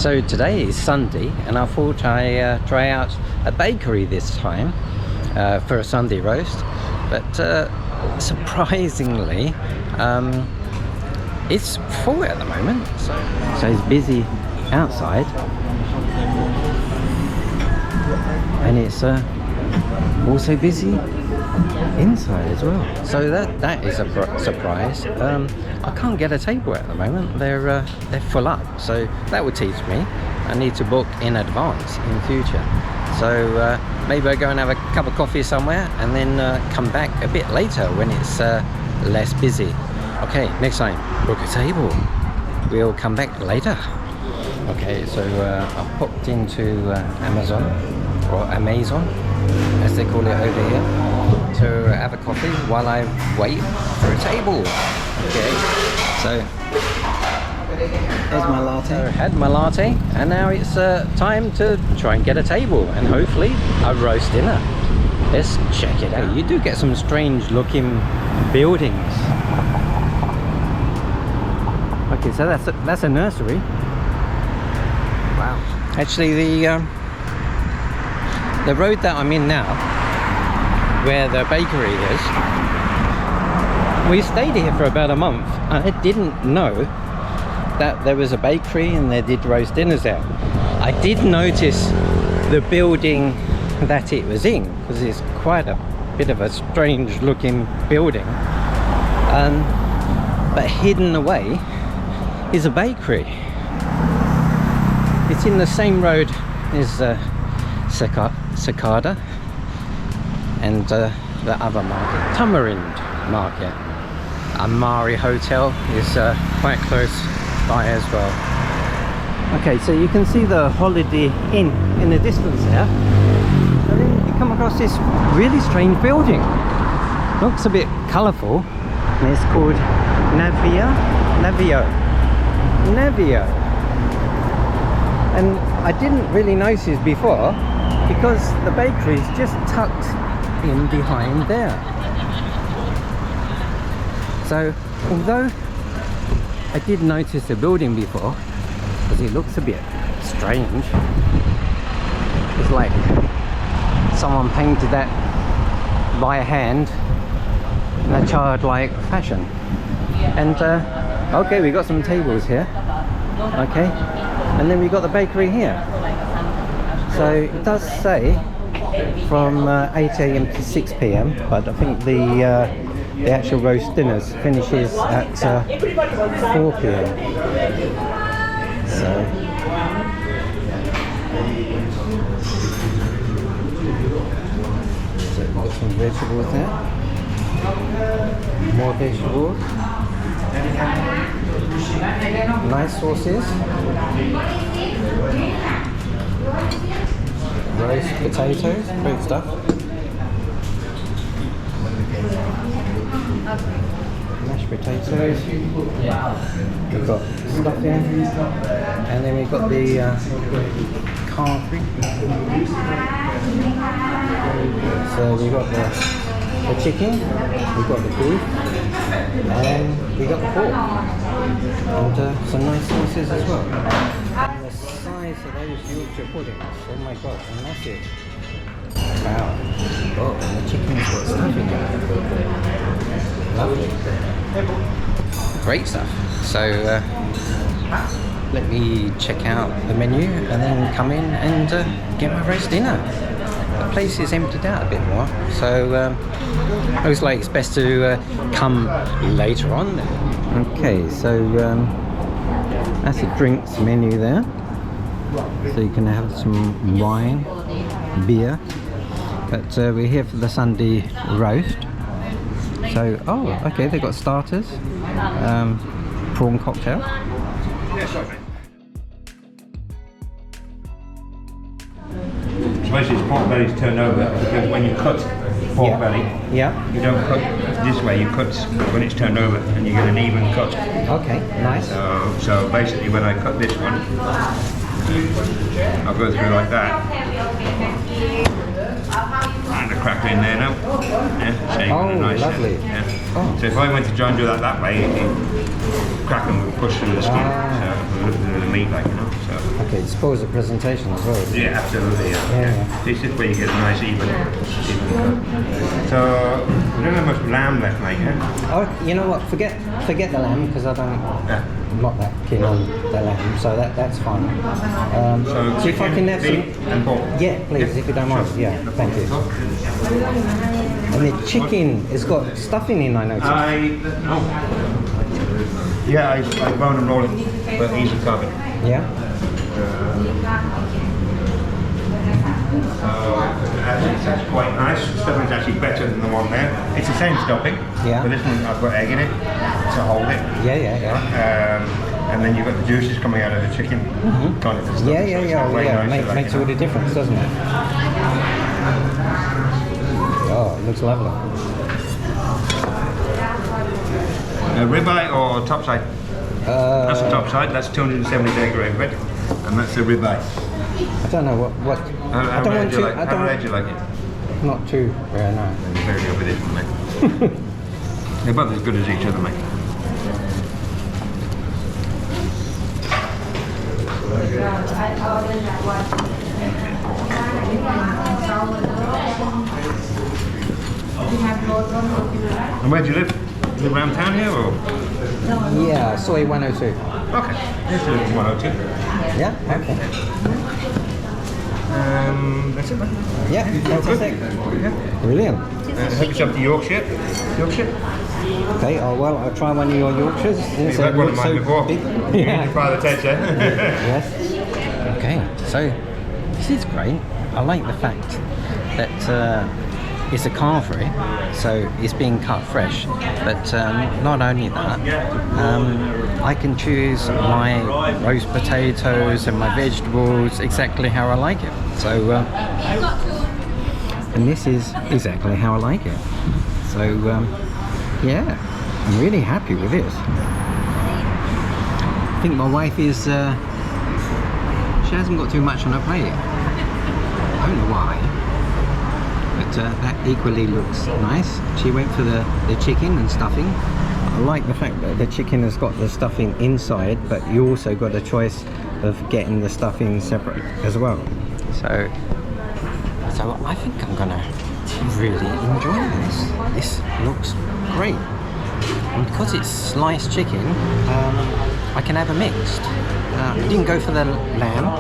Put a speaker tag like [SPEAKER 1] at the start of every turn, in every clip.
[SPEAKER 1] So today is Sunday, and I thought I'd try out a bakery this time for a Sunday roast. But surprisingly, it's full at the moment. So it's busy outside, and it's also busy inside as well. So that is a surprise. I can't get a table at the moment. They're full up. So that would teach me I need to book in advance in future. So maybe I'll go and have a cup of coffee somewhere and then come back a bit later when it's less busy. Okay, next time book a table. We'll come back later. Okay, so I've popped into Amazon, or Amazon as they call it over here, to have a coffee while I wait for a table. Okay, so there's my latte. I had my latte, and now it's time to try and get a table and hopefully a roast dinner. Let's check it out. You do get some strange looking buildings. Okay, so that's a nursery. Wow. Actually, the road that I'm in now, where the bakery is, we stayed here for about a month. I didn't know that there was a bakery and they did roast dinners there. I did notice the building that it was in, because it's quite a bit of a strange looking building, but hidden away is a bakery. It's in the same road as Cicada and the other market, Tamarind Market. Amari Hotel is quite close by as well. Okay, so you can see the Holiday Inn in the distance there. And then you come across this really strange building. Looks a bit colourful, and it's called Navio. And I didn't really notice before because the bakery is just tucked in behind there. So although I did notice the building before, because it looks a bit strange, it's like someone painted that by hand in a childlike fashion. And okay, we got some tables here. Okay, and then we got the bakery here. So it does say from 8 AM to 6 PM, but I think the actual roast dinners finishes at 4 PM. So we've got some vegetables there. More vegetables. Nice sauces. Roast potatoes, great stuff. Mashed potatoes. We've got stuffing, and then we've got the carvery. So we've got the chicken, we've got the beef, and we've got the pork, and some nice sauces as well. And the size of those Yorkshire puddings, oh my god, they're massive. Wow. Oh, and the chicken's got stuffing in it. Lovely. Great stuff. So let me check out the menu and then come in and get my roast dinner. The place is emptied out a bit more, so looks like it's best to come later on then. Okay, so that's a drinks menu there. So you can have some wine, beer, but we're here for the Sunday roast. So, oh, okay, they've got starters, prawn cocktail.
[SPEAKER 2] Basically, pork belly's turned over because when you cut pork belly, you don't cut this way. You cut when it's turned over, and you get an even cut.
[SPEAKER 1] Okay, nice.
[SPEAKER 2] So basically, when I cut this one, I'll go through like that, and the cracker in there now. Yeah, so you got a nice.
[SPEAKER 1] Lovely.
[SPEAKER 2] Oh. So if I went to try and do that way, the cracker would push through the skin, so through the meat, like, you know. So.
[SPEAKER 1] Okay, it spoils the presentation as well.
[SPEAKER 2] Yeah, absolutely.
[SPEAKER 1] Yeah.
[SPEAKER 2] This is where you get a nice even cut. So we don't have much lamb left, mate. Yeah?
[SPEAKER 1] Oh, you know what? Forget the lamb because I don't.
[SPEAKER 2] Yeah.
[SPEAKER 1] I'm not that keen on the lamb, so that's fine.
[SPEAKER 2] So
[SPEAKER 1] see if I can have
[SPEAKER 2] beef
[SPEAKER 1] some.
[SPEAKER 2] and pork.
[SPEAKER 1] Yeah, please, if you don't mind. Yeah, thank you. And the chicken has got stuffing in, I noticed.
[SPEAKER 2] Yeah, I bone and roll it, but easy carving.
[SPEAKER 1] Yeah.
[SPEAKER 2] That's quite nice. The stuffing's actually better than the one there. It's the same stuffing,
[SPEAKER 1] Yeah.
[SPEAKER 2] but this one I've got egg in it to hold it.
[SPEAKER 1] Yeah.
[SPEAKER 2] And then you've got the juices coming out of the chicken. Kind of the stuffing, so it's very nice,
[SPEAKER 1] Makes all the difference, doesn't it? Oh, it looks lovely.
[SPEAKER 2] Ribeye or top side? That's the top side. That's 270 day grade red, and that's the ribeye.
[SPEAKER 1] I don't know what.
[SPEAKER 2] How red do you like it?
[SPEAKER 1] Not too rare, no.
[SPEAKER 2] Very good with this one, mate. They're both as good as each other, mate. And where do you live? You live around town here, or?
[SPEAKER 1] Yeah, soy 102.
[SPEAKER 2] Okay, this is 102.
[SPEAKER 1] Yeah, okay.
[SPEAKER 2] That's it, mate.
[SPEAKER 1] Yeah, fantastic.
[SPEAKER 2] Yeah.
[SPEAKER 1] Brilliant.
[SPEAKER 2] Help yourself to Yorkshire.
[SPEAKER 1] Okay, well, I'll try one of your Yorkshires.
[SPEAKER 2] You've had one of mine before.
[SPEAKER 1] Yeah.
[SPEAKER 2] Your father Ted,
[SPEAKER 1] Yes. Okay, so this is great. I like the fact that it's a carvery, so it's being cut fresh. But not only that, I can choose my roast potatoes and my vegetables exactly how I like it. So, and this is exactly how I like it. So, yeah, I'm really happy with this. I think my wife is, she hasn't got too much on her plate. I don't know why, but that equally looks nice. She went for the chicken and stuffing. I like the fact that the chicken has got the stuffing inside, but you also got a choice of getting the stuffing separate as well. So I think I'm gonna really enjoy this. This looks great. And because it's sliced chicken, I can have a mixed. I didn't go for the lamb,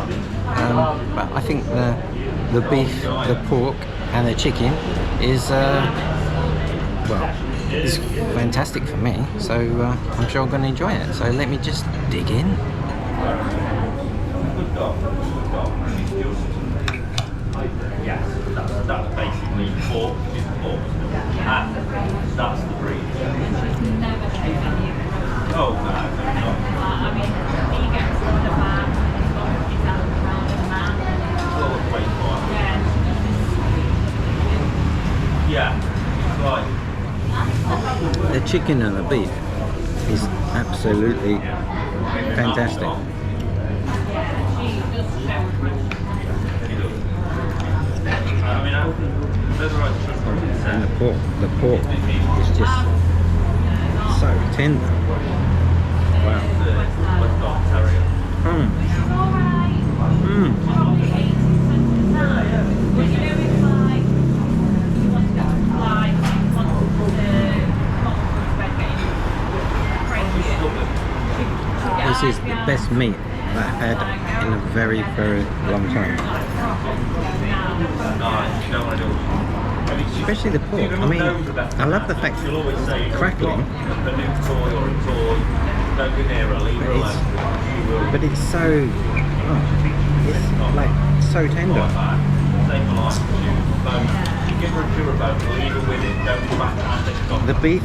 [SPEAKER 1] but I think the beef, the pork and the chicken is, well, it's fantastic for me. So I'm sure I'm going to enjoy it. So let me just dig in.
[SPEAKER 3] Yes, that's basically pork. That's the breed. Oh, no.
[SPEAKER 4] I mean, he gets some of the man, he's got the man.
[SPEAKER 3] Yeah, right.
[SPEAKER 1] The chicken and the beef is absolutely fantastic. And the pork is just so tender. Wow. This is the best meat I've had in a very, very long time. Especially the pork. I mean, I love the fact that it's crackling, but it's so, it's like so tender. The beef.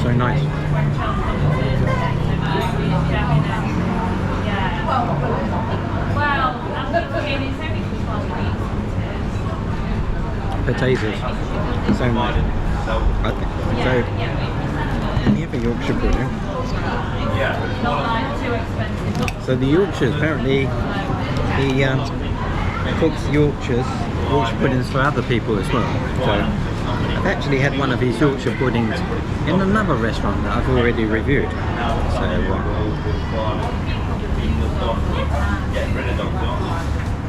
[SPEAKER 1] So nice. Potatoes. So nice. So, any other Yorkshire pudding? So the Yorkshire, apparently, cooks Yorkshire puddings for other people as well. So I've actually had one of his Yorkshire puddings in another restaurant that I've already reviewed. So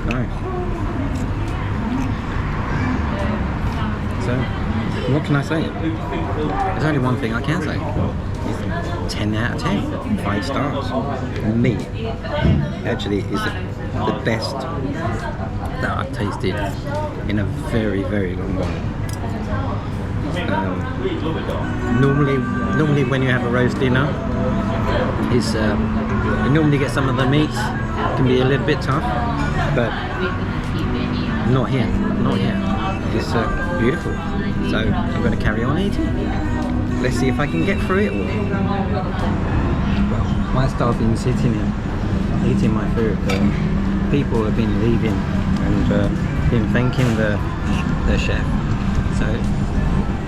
[SPEAKER 1] nice. So what can I say? There's only one thing I can say. It's 10 out of 10, 5 stars. Meat actually is the best that I've tasted in a very, very long while. Normally when you have a roast dinner, is you normally get some of the meats, can be a little bit tough, but not here. It's beautiful. So I'm going to carry on eating. Let's see if I can get through it all. Well, whilst I've been sitting here eating my food, people have been leaving and been thanking the chef. So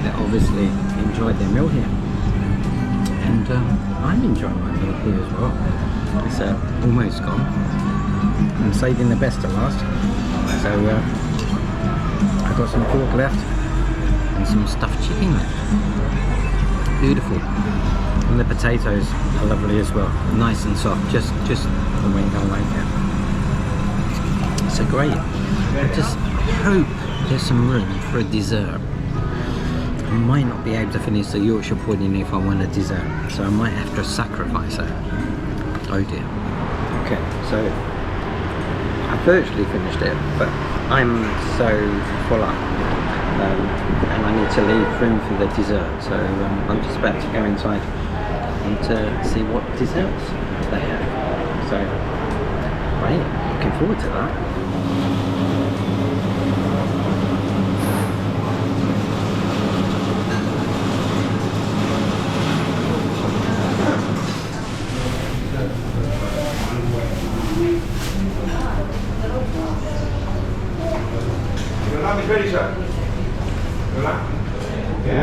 [SPEAKER 1] they obviously enjoyed their meal here. And I'm enjoying my meal here as well. It's almost gone. I'm saving the best to last. So I've got some pork left and some stuffed chicken left. Beautiful. And the potatoes are lovely as well. Nice and soft, just the way I like it. So great. I just hope there's some room for a dessert. I might not be able to finish the Yorkshire pudding if I want a dessert, so I might have to sacrifice it. Oh dear. Okay, so I virtually finished it, but I'm so full up, and I need to leave room for the dessert. So I'm just about to go inside and to see what desserts they have. So, great. Looking forward to that.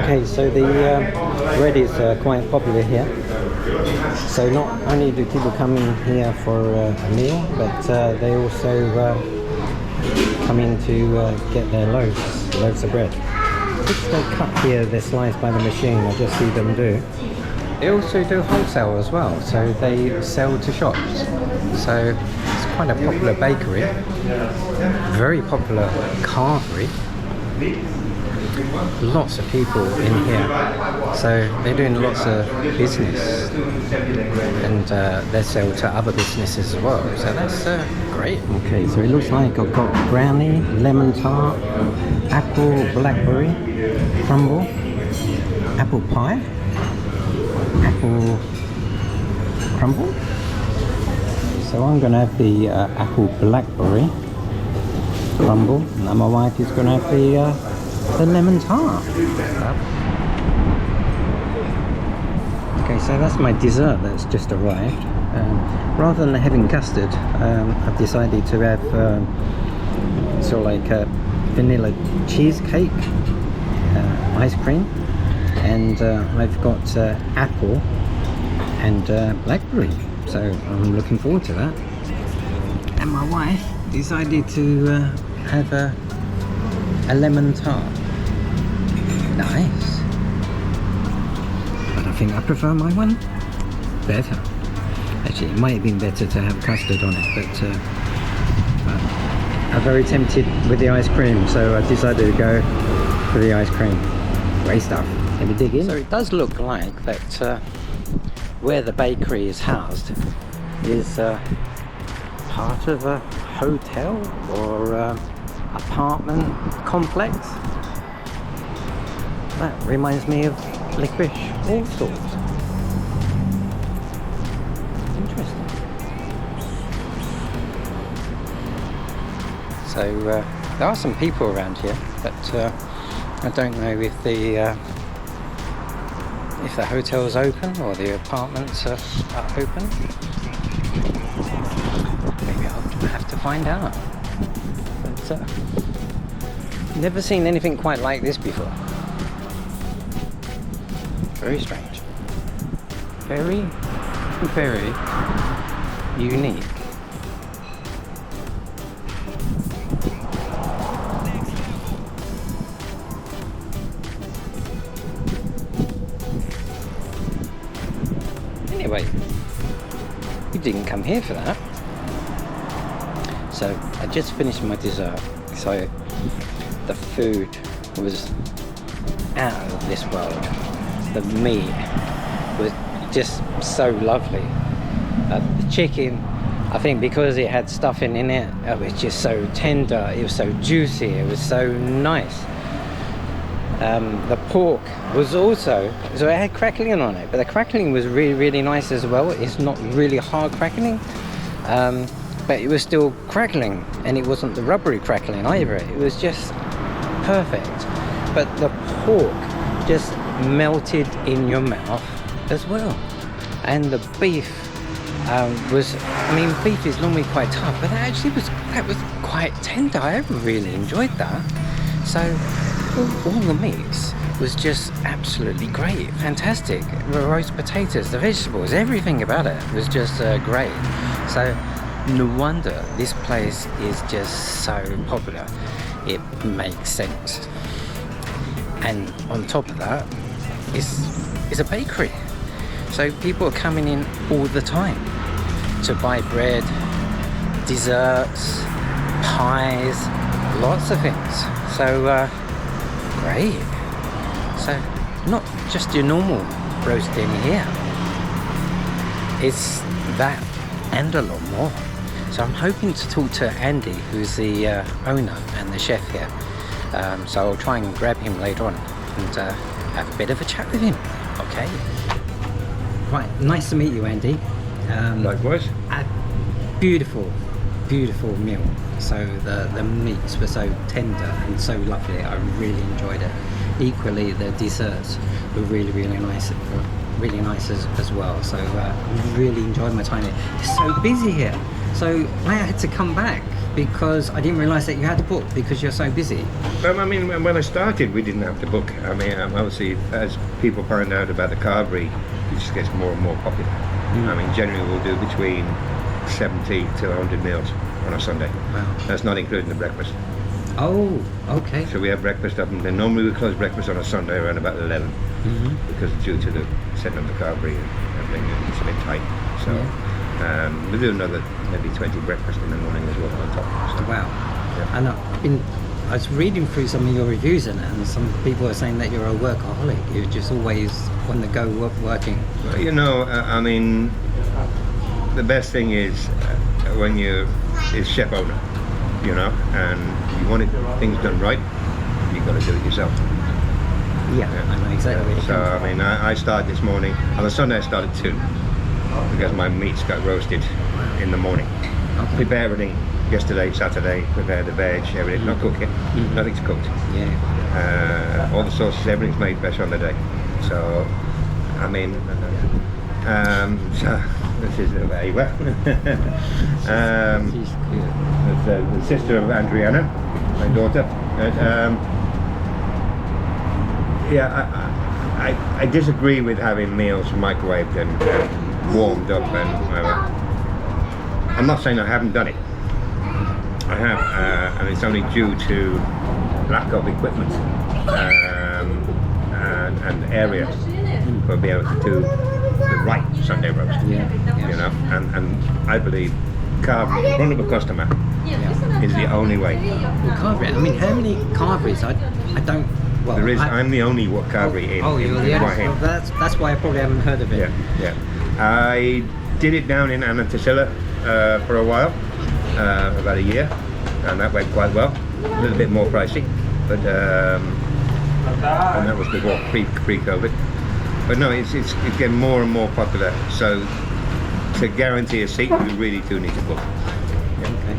[SPEAKER 1] Okay, so the bread is quite popular here. So not only do people come in here for a meal, but they also come in to get their loaves of bread. Which they cut here, they're sliced by the machine, I just see them do. They also do wholesale as well, so they sell to shops. So it's quite a popular bakery, very popular carvery. Lots of people in here, so they're doing lots of business, and they sell to other businesses as well, so that's great. Okay, so it looks like I've got brownie, lemon tart, apple blackberry, crumble, apple pie, apple crumble. So I'm going to have the apple blackberry crumble, and my wife is going to have the lemon tart. Okay, so that's my dessert that's just arrived. Rather than having custard, I've decided to have sort of like a vanilla cheesecake, ice cream, and I've got apple and blackberry. So I'm looking forward to that. And my wife decided to have a lemon tart. Nice. But I think I prefer my one better. Actually, it might have been better to have custard on it, but I'm very tempted with the ice cream, so I decided to go for the ice cream. Great stuff. Let me dig in. So it does look like that where the bakery is housed is part of a hotel or apartment complex. That reminds me of licorice, all sorts. Interesting. So there are some people around here, but I don't know if the hotel's open or the apartments are open. Maybe I'll have to find out. But never seen anything quite like this before. Very strange. Very, very unique. wait. You didn't come here for that. So I just finished my dessert. So the food was out of this world. The meat was just so lovely. The chicken, I think because it had stuffing in it, it was just so tender, it was so juicy, it was so nice. The pork was also, so it had crackling on it, but the crackling was really, really nice as well. It's not really hard crackling, but it was still crackling, and it wasn't the rubbery crackling either. It was just perfect. But the pork just melted in your mouth as well. And the beef was, I mean, beef is normally quite tough, but that was quite tender. I really enjoyed that. So all the meats was just absolutely great, fantastic. The roast potatoes, the vegetables, everything about it was just great. So no wonder this place is just so popular. It makes sense. And on top of that is a bakery. So people are coming in all the time to buy bread, desserts, pies, lots of things. So great. So not just your normal roasting here. It's that and a lot more. So I'm hoping to talk to Andy, who's the owner and the chef here. So I'll try and grab him later on and have a bit of a chat with him. Okay. Right, nice to meet you, Andy.
[SPEAKER 2] Likewise.
[SPEAKER 1] A beautiful, beautiful meal. So the meats were so tender and so lovely. I really enjoyed it. Equally, the desserts were really, really nice. Really nice as well. So really enjoyed my time here. It's so busy here. So I had to come back because I didn't realise that you had to book because you're so busy.
[SPEAKER 2] Well, I mean, when I started, we didn't have to book. I mean, obviously, as people find out about the Carvery, it just gets more and more popular. I mean, generally we'll do between 70 to 100 meals on a Sunday.
[SPEAKER 1] Wow.
[SPEAKER 2] That's not including the breakfast.
[SPEAKER 1] Oh, okay.
[SPEAKER 2] So we have breakfast up, and then normally we close breakfast on a Sunday around about 11 because due to the setting of the Carvery and everything, it's a bit tight. So we do another maybe 20 breakfast in the morning as well on top. So,
[SPEAKER 1] Wow.
[SPEAKER 2] Yeah.
[SPEAKER 1] And I was reading through some of your reviews and some people are saying that you're a workaholic. You're just always on the go working.
[SPEAKER 2] well, you know, I mean, the best thing is when you is chef owner, you know, and you want things done right, you got to do it yourself.
[SPEAKER 1] Yeah, I know exactly where you're
[SPEAKER 2] So
[SPEAKER 1] coming from.
[SPEAKER 2] I mean, I started this morning. On a Sunday I started 2 because my meats got roasted in the morning.
[SPEAKER 1] Okay.
[SPEAKER 2] Prepare everything yesterday, Saturday. Prepare the veg, everything. Not cook it. Nothing's cooked.
[SPEAKER 1] Yeah.
[SPEAKER 2] All the sauces, everything's made fresh on the day. So I mean, so this is very well.
[SPEAKER 1] She's good.
[SPEAKER 2] The sister of Andreanna, my daughter. I disagree with having meals microwaved and warmed up and whatever. I'm not saying I haven't done it. I have, and it's only due to lack of equipment and area for being able to do the right Sunday roast.
[SPEAKER 1] Yeah.
[SPEAKER 2] You know, and I believe carving in front of a customer is the only way.
[SPEAKER 1] Well, Carvery, I mean, how many Carveries? I don't. Well,
[SPEAKER 2] There is. I'm the only Carvery in
[SPEAKER 1] you're the
[SPEAKER 2] Huahin.
[SPEAKER 1] well, that's why I probably haven't heard of it.
[SPEAKER 2] Yeah. I did it down in Andreannas for a while, about a year, and that went quite well. A little bit more pricey, but and that was before pre-COVID. But no, it's getting more and more popular. So to guarantee a seat, you really do need to book.
[SPEAKER 1] Okay.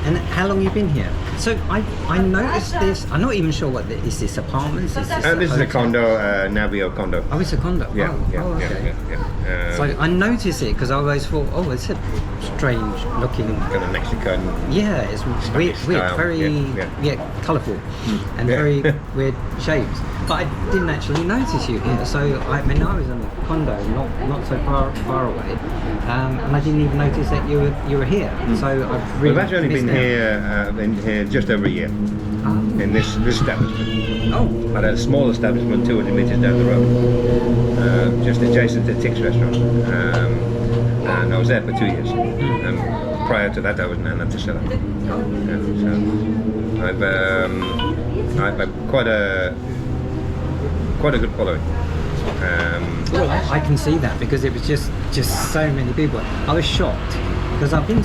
[SPEAKER 1] And how long have you been here? So I noticed this. I'm not even sure what is this apartments. Is this
[SPEAKER 2] This is a
[SPEAKER 1] hotel?
[SPEAKER 2] condo, Navio condo.
[SPEAKER 1] Oh, it's a condo.
[SPEAKER 2] Yeah,
[SPEAKER 1] Oh, okay.
[SPEAKER 2] yeah.
[SPEAKER 1] So I noticed it because I always thought, oh, it's a strange looking.
[SPEAKER 2] Kind of Mexican.
[SPEAKER 1] Yeah, it's weird,
[SPEAKER 2] style,
[SPEAKER 1] very colourful and
[SPEAKER 2] Yeah.
[SPEAKER 1] very weird shapes. But I didn't actually notice you here, so I mean I was in a condo not so far away, and I didn't even notice that you were here. So I've really
[SPEAKER 2] We've actually
[SPEAKER 1] missed
[SPEAKER 2] been here just over a year
[SPEAKER 1] out.
[SPEAKER 2] in this establishment.
[SPEAKER 1] Oh,
[SPEAKER 2] At a small establishment 200 metres down the road, just adjacent to Tick's restaurant. And I was there for 2 years. Prior to that, I was in Andreannas. So I've quite a good following.
[SPEAKER 1] well, I can see that because it was just so many people. I was shocked because I've been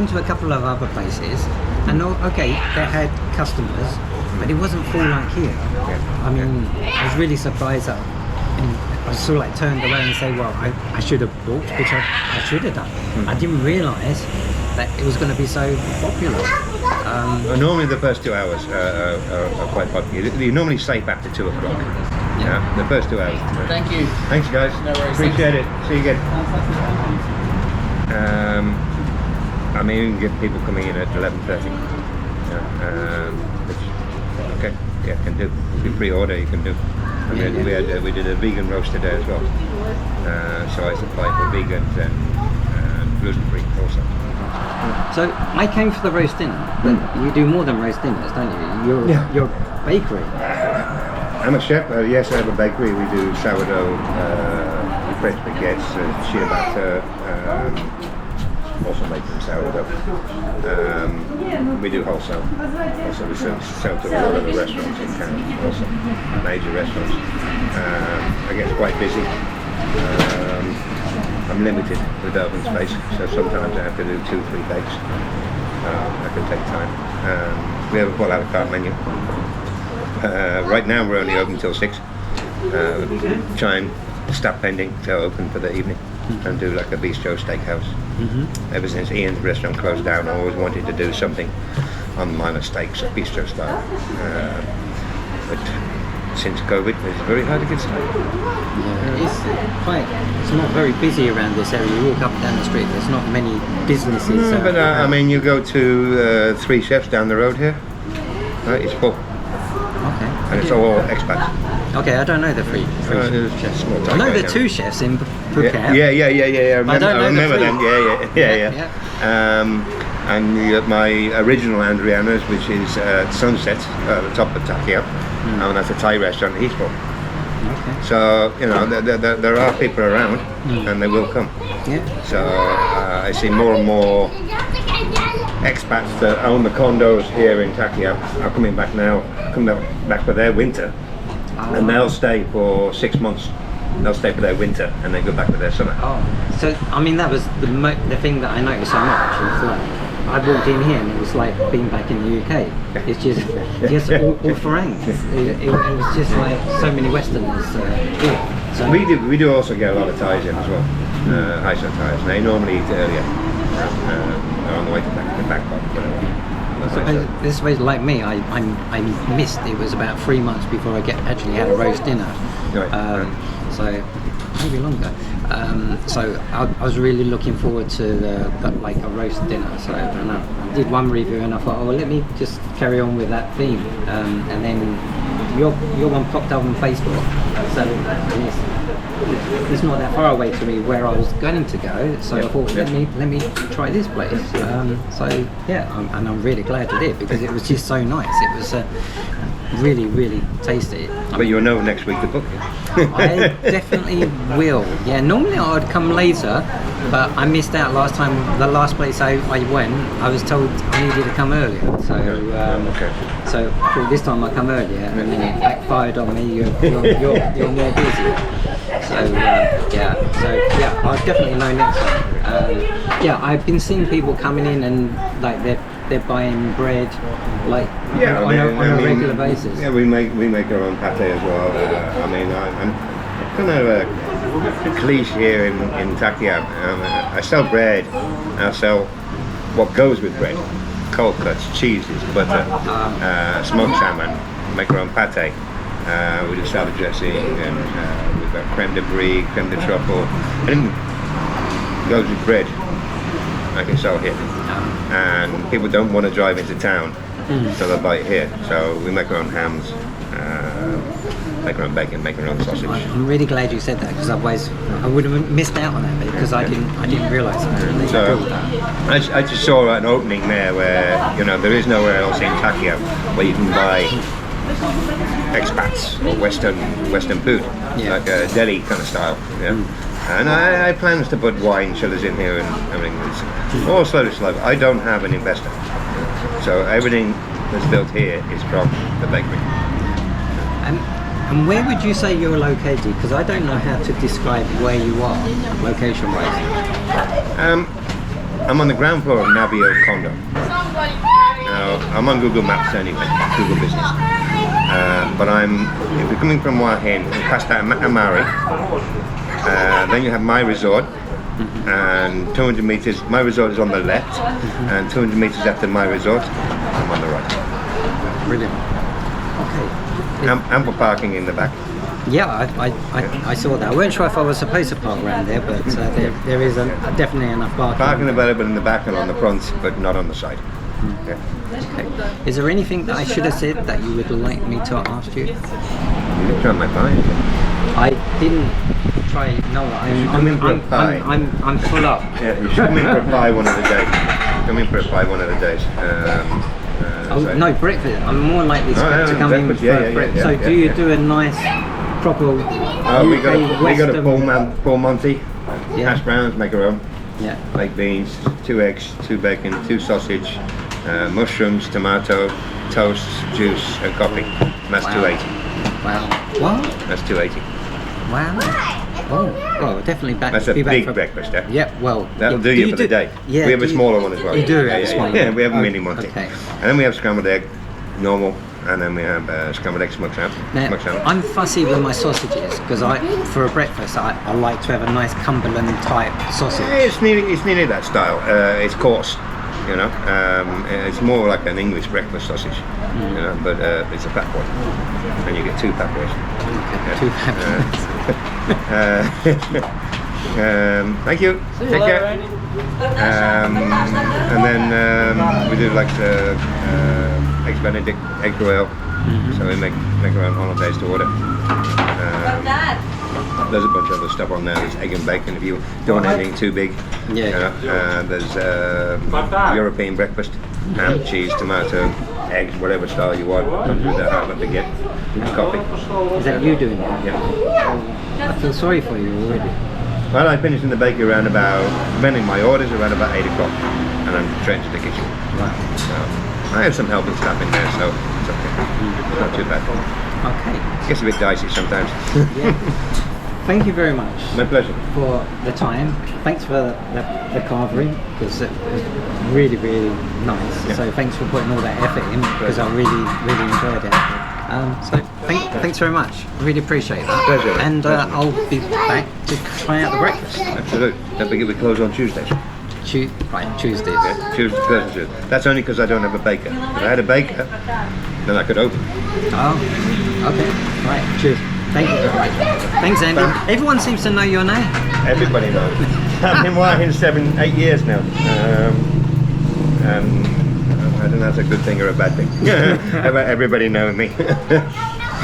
[SPEAKER 1] to a couple of other places, and okay, they had customers, but it wasn't full like here. I mean, I was really surprised that I was sort of like turned around and say, well, I should have walked, which I should have done. I didn't realise that it was going to be so popular.
[SPEAKER 2] Normally the first 2 hours are quite popular. You're normally safe after 2 o'clock. Yeah, the first 2 hours.
[SPEAKER 5] Thank you.
[SPEAKER 2] Thanks, guys.
[SPEAKER 5] No worries.
[SPEAKER 2] Appreciate it. See you again. I mean, you can get people coming in at 11:30. Which, okay, yeah, can do. If you pre-order, you can do. I mean, we did a vegan roast today as well. So I supply for vegans and gluten-free also.
[SPEAKER 1] So I came for the roast dinner, but you do more than roast dinners, don't you? You're a bakery.
[SPEAKER 2] I'm a chef. Yes, I have a bakery. We do sourdough, French baguettes, ciabatta, also make them sourdough. We do wholesale. Also, we sell to a lot of the restaurants in town, also major restaurants. I get quite busy. I'm limited with oven space, so sometimes I have to do 2-3 bakes. That can take time. We have a full a la carte menu. Right now we're only open till 6. Try and stop pending to open for the evening and do like a bistro steakhouse. Ever since Ian's restaurant closed down, I always wanted to do something on minor steaks, bistro style. But since COVID, it's very hard to get started.
[SPEAKER 1] It's not very busy around this area. You walk up and down the street, there's not many businesses.
[SPEAKER 2] No, but I mean, you go to 3 chefs down the road here, it's full.
[SPEAKER 1] Okay.
[SPEAKER 2] And it's all expats.
[SPEAKER 1] Okay, I don't know the three chefs. I know the 2 chefs in Phuket.
[SPEAKER 2] Yeah. I
[SPEAKER 1] don't know
[SPEAKER 2] remember
[SPEAKER 1] the
[SPEAKER 2] them. Yeah. And my original Andreannas, which is Sunset, at the top of Thakia, and that's a Thai restaurant in Heathrow.
[SPEAKER 1] Okay.
[SPEAKER 2] So there are people around, and they will come.
[SPEAKER 1] Yeah.
[SPEAKER 2] So I see more and more expats that own the condos here in Thakia are coming back now, back for their winter, and they'll stay for 6 months. They'll stay for their winter and then go back for their summer.
[SPEAKER 1] Oh, so I mean that was the thing that I noticed so much. Is like I walked in here and it was like being back in the UK. It's just all foreign. It was just like so many Westerners here. So
[SPEAKER 2] We do also get a lot of Thais in as well. High set Thais. They normally eat earlier. They're on the way to Bangkok.
[SPEAKER 1] So this way, like me, I missed. It was about 3 months before I actually had a roast dinner.
[SPEAKER 2] Right.
[SPEAKER 1] So maybe longer. So I was really looking forward to like a roast dinner. So and I did one review and I thought, oh, well, let me just carry on with that theme. And then your one popped up on Facebook. So it's not that far away to me where I was going to go. So I thought, let me try this place. So yeah, I'm really glad I did because it was just so nice. It was really tasty.
[SPEAKER 2] But you'll know next week to book it.
[SPEAKER 1] I definitely will. Yeah, normally I'd come later, but I missed out last time. The last place I went, I was told I needed to come earlier. So so I thought this time I come earlier, and then it backfired on me. You're more busy. So I'll definitely know next time. I've been seeing people coming in and like they're buying bread like on a regular basis.
[SPEAKER 2] Yeah, we make our own pate as well. I mean, I'm kind of a cliche here in Thakia. I sell bread. I sell what goes with bread: cold cuts, cheeses, butter, smoked salmon. Make our own pate. We do salad dressing, and we've got creme de brie, creme de truffle. Anything goes with bread. I can sell here. And people don't want to drive into town, so they'll buy it here. So we make our own hams, make our own bacon, make our own sausage.
[SPEAKER 1] I'm really glad you said that because otherwise I would have missed out on that bit because I didn't realise that.
[SPEAKER 2] So I just saw an opening there where there is nowhere else in Tokyo where you can buy expats or Western food, like a deli kind of style. And I have plans to put wine chillers in here and everything. It's all slowly. I don't have an investor, so everything that's built here is from the bakery.
[SPEAKER 1] And where would you say you're located? Because I don't know how to describe where you are, location-wise.
[SPEAKER 2] I'm on the ground floor of Navio condo. Now, I'm on Google Maps anyway, Google Business. But if you're coming from Hua Hin, past that Amari, then you have my resort, and 200 meters, my resort is on the left, and 200 meters after my resort, I'm on the right.
[SPEAKER 1] Brilliant. Okay.
[SPEAKER 2] Ample parking in the back.
[SPEAKER 1] Yeah, I saw that. I weren't sure if I was supposed to park around there, but there is definitely enough parking.
[SPEAKER 2] Parking available in the back and on the front, but not on the side. Yeah.
[SPEAKER 1] Okay. Is there anything that I should have said that you would like me to ask you?
[SPEAKER 2] You can try my pie.
[SPEAKER 1] I didn't try. No, I'm full up.
[SPEAKER 2] Yeah, you should come in for a pie one of the days. Come in for a pie one of the days.
[SPEAKER 1] No, breakfast. I'm more likely to come in for breakfast. So do you do a nice, proper
[SPEAKER 2] we got a full Monty, hash browns, make our own.
[SPEAKER 1] Yeah.
[SPEAKER 2] Baked beans, 2 eggs, 2 bacon, 2 sausage, mushrooms, tomato, toast, juice, and coffee. And that's $2.80.
[SPEAKER 1] Wow. What?
[SPEAKER 2] That's $2.80.
[SPEAKER 1] Wow. Oh, well, definitely back.
[SPEAKER 2] That's a big breakfast, yeah?
[SPEAKER 1] Yeah, well.
[SPEAKER 2] That'll do you for the day.
[SPEAKER 1] Yeah,
[SPEAKER 2] we have a smaller one as well.
[SPEAKER 1] You do have a smaller one?
[SPEAKER 2] Yeah, we have a mini Monty.
[SPEAKER 1] Okay.
[SPEAKER 2] And then we have scrambled egg, normal, and then we have scrambled egg smoked salmon.
[SPEAKER 1] Now, I'm fussy with my sausages because for a breakfast I like to have a nice Cumberland-type sausage.
[SPEAKER 2] It's nearly that style. It's coarse, it's more like an English breakfast sausage, but it's a fat boy, and you get 2 fat boys.
[SPEAKER 1] Okay, 2 fat boys.
[SPEAKER 2] Thank you. Take care. And then we do like the eggs Benedict, egg royal. So we make our own hollandaise to order. There's a bunch of other stuff on there. There's egg and bacon if you don't want anything too big. There's European breakfast, ham, cheese, tomato, eggs, whatever style you want. Come through that out, let me get coffee.
[SPEAKER 1] Is that you doing that?
[SPEAKER 2] Yeah.
[SPEAKER 1] I feel sorry for you already.
[SPEAKER 2] Well, I finish in the bakery around about, depending my orders, around about 8 o'clock, and I'm straight into the kitchen.
[SPEAKER 1] Right.
[SPEAKER 2] So I have some helping staff in there, so it's okay. It's not too bad.
[SPEAKER 1] Okay.
[SPEAKER 2] It gets a bit dicey sometimes.
[SPEAKER 1] Yeah. Thank you very much.
[SPEAKER 2] My pleasure.
[SPEAKER 1] For the time. Thanks for the carvery because it was really, really nice.
[SPEAKER 2] Yeah.
[SPEAKER 1] So thanks for putting all that effort in because I really, really enjoyed it. So thanks very much. Really appreciate that.
[SPEAKER 2] Pleasure.
[SPEAKER 1] And I'll be back to try out the breakfast.
[SPEAKER 2] Absolutely. Don't forget we close on Tuesdays.
[SPEAKER 1] Tuesdays.
[SPEAKER 2] Yeah, Tuesdays. That's only because I don't have a baker. If I had a baker, then I could open.
[SPEAKER 1] Oh, okay. Right. Cheers. Thank you very much. Thanks, Andy. Everyone seems to know your name.
[SPEAKER 2] Everybody knows. I've been working 7-8 years now. I don't know if that's a good thing or a bad thing. Everybody knows me.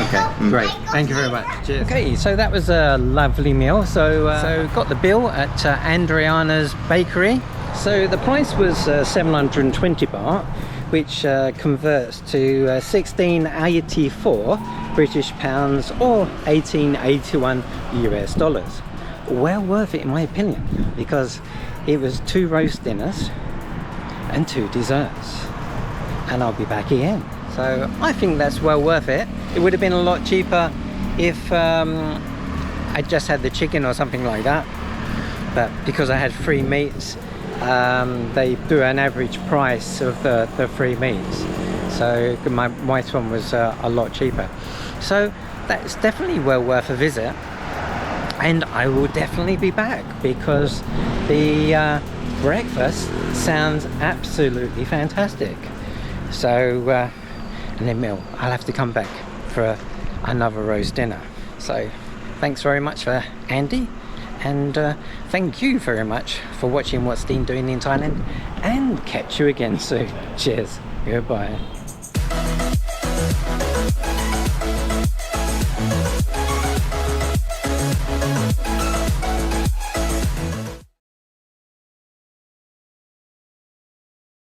[SPEAKER 1] Okay, great. Thank you very much. Cheers. Okay, so that was a lovely meal. So got the bill at Andreanna's bakery. So the price was 720 baht, which converts to 1684 British pounds or 1881 US dollars. Well worth it in my opinion, because it was 2 roast dinners and 2 desserts, and I'll be back again. So I think that's well worth it. It would have been a lot cheaper if I just had the chicken or something like that, but because I had 3 meats, they do an average price of the 3 meats, so my wife's one was a lot cheaper. So that's definitely well worth a visit, and I will definitely be back because the breakfast sounds absolutely fantastic. So and then I'll have to come back for another roast dinner. So thanks very much for Andy, And thank you very much for watching What's Dean Doing in Thailand, and catch you again soon. Cheers. Goodbye.